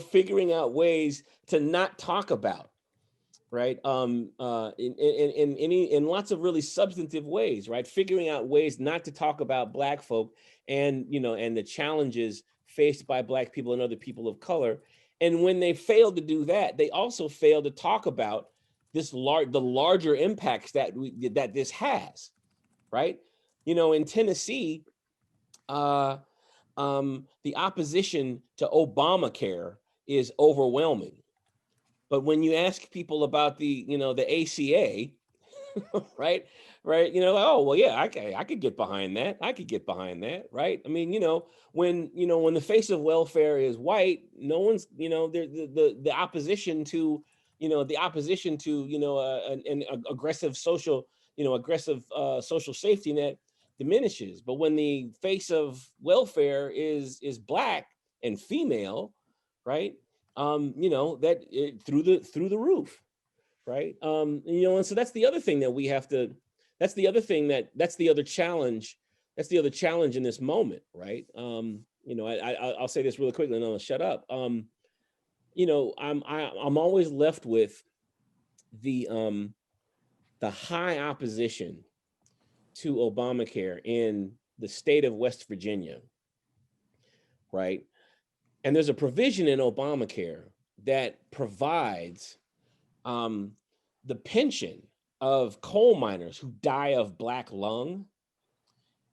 Figuring out ways to not talk about, right? In lots of really substantive ways, right? Figuring out ways not to talk about Black folk and, and the challenges faced by Black people and other people of color. And when they fail to do that, they also fail to talk about the larger impacts that this has, right? In Tennessee, the opposition to Obamacare is overwhelming. But when you ask people about the ACA, right, like, oh, well, yeah, I could get behind that. I could get behind that, right? I mean, when the face of welfare is white, no one's, the opposition to, an aggressive social, social safety net diminishes. But when the face of welfare is Black and female, right? That through the roof, right? And so that's the other thing that we have to, that's the other challenge in this moment, right? I'll say this really quickly and then I'll shut up. I'm always left with the high opposition to Obamacare in the state of West Virginia, right? And there's a provision in Obamacare that provides the pension of coal miners who die of Black lung.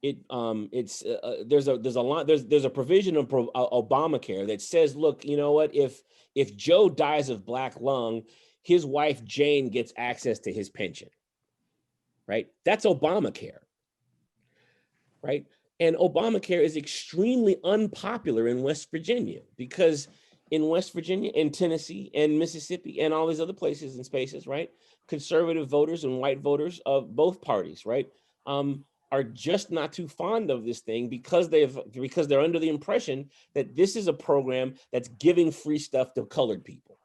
There's a provision of Obamacare that says, look, you know what? If Joe dies of Black lung, his wife Jane gets access to his pension. Right? That's Obamacare. Right? And Obamacare is extremely unpopular in West Virginia because in West Virginia and Tennessee and Mississippi and all these other places and spaces, right? Conservative voters and white voters of both parties, right, are just not too fond of this thing because they're under the impression that this is a program that's giving free stuff to colored people,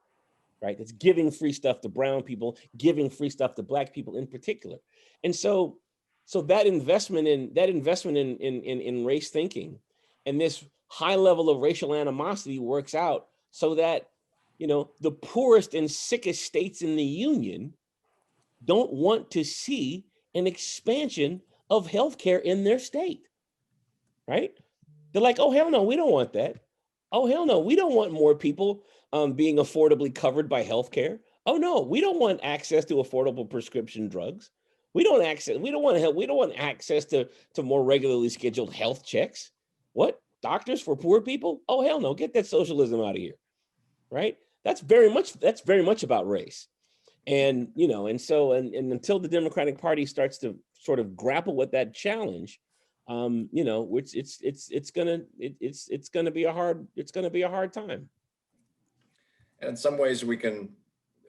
right? That's giving free stuff to brown people, giving free stuff to Black people in particular. And so that investment in race thinking and this high level of racial animosity works out so that, the poorest and sickest states in the union don't want to see an expansion of healthcare in their state, right? They're like, oh, hell no, we don't want that. Oh, hell no, we don't want more people being affordably covered by healthcare. Oh no, we don't want access to affordable prescription drugs. We don't want access to more regularly scheduled health checks. What? Doctors for poor people? Oh, hell no, get that socialism out of here. Right? That's very much about race. And, until the Democratic Party starts to sort of grapple with that challenge, which it's gonna be a hard time. And in some ways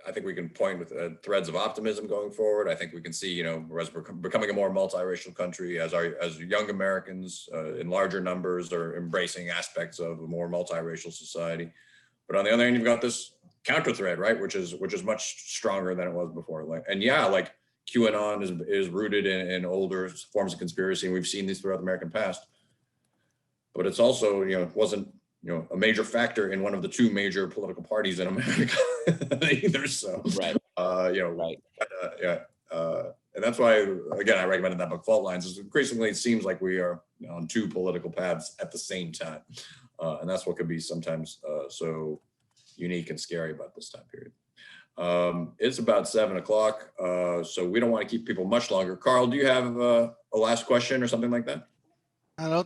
I think we can point with threads of optimism going forward. I think we can see, as we're becoming a more multiracial country, as young Americans in larger numbers are embracing aspects of a more multiracial society. But on the other hand, you've got this counter thread, right, which is much stronger than it was before. Like QAnon is rooted in older forms of conspiracy, and we've seen these throughout the American past. But it's also, wasn't a major factor in one of the two major political parties in America either. So, right. Right. And that's why, again, I recommended that book, Fault Lines. Increasingly, it seems like we are on two political paths at the same time. And that's what could be sometimes so unique and scary about this time period. It's about 7:00, so we don't want to keep people much longer. Carl, do you have a last question or something like that? I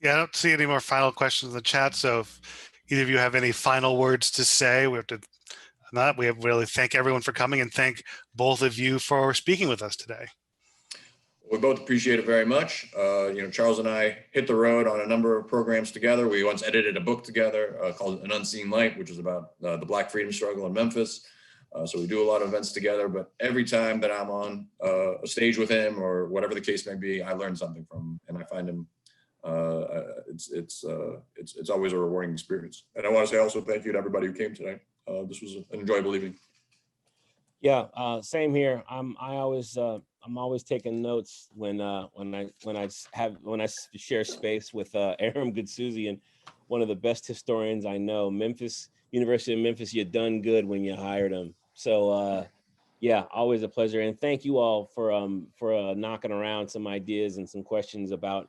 don't see any more final questions in the chat. So if either of you have any final words to say, we have really thank everyone for coming and thank both of you for speaking with us today. We both appreciate it very much. Charles and I hit the road on a number of programs together. We once edited a book together called An Unseen Light, which is about the Black freedom struggle in Memphis. So we do a lot of events together, but every time that I'm on a stage with him or whatever the case may be, I learn something from him, and I find him It's always a rewarding experience. And I want to say also thank you to everybody who came today. This was an enjoyable evening. Yeah, same here. I'm always taking notes when I share space with Aram Goudsouzian, one of the best historians I know. University of Memphis, you done good when you hired him. So yeah, always a pleasure. And thank you all for knocking around some ideas and some questions about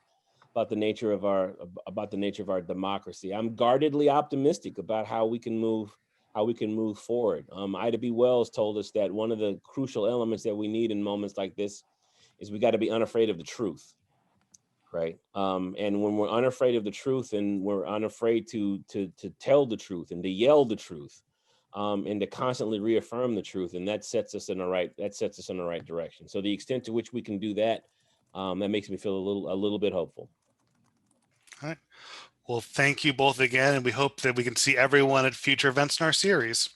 the nature of our democracy. I'm guardedly optimistic about how we can move forward. Ida B. Wells told us that one of the crucial elements that we need in moments like this is we got to be unafraid of the truth, right? And when we're unafraid of the truth and we're unafraid to tell the truth and to yell the truth, and to constantly reaffirm the truth, and that sets us in the right direction. So the extent to which we can do that, that makes me feel a little bit hopeful. All right. Well, thank you both again, and we hope that we can see everyone at future events in our series.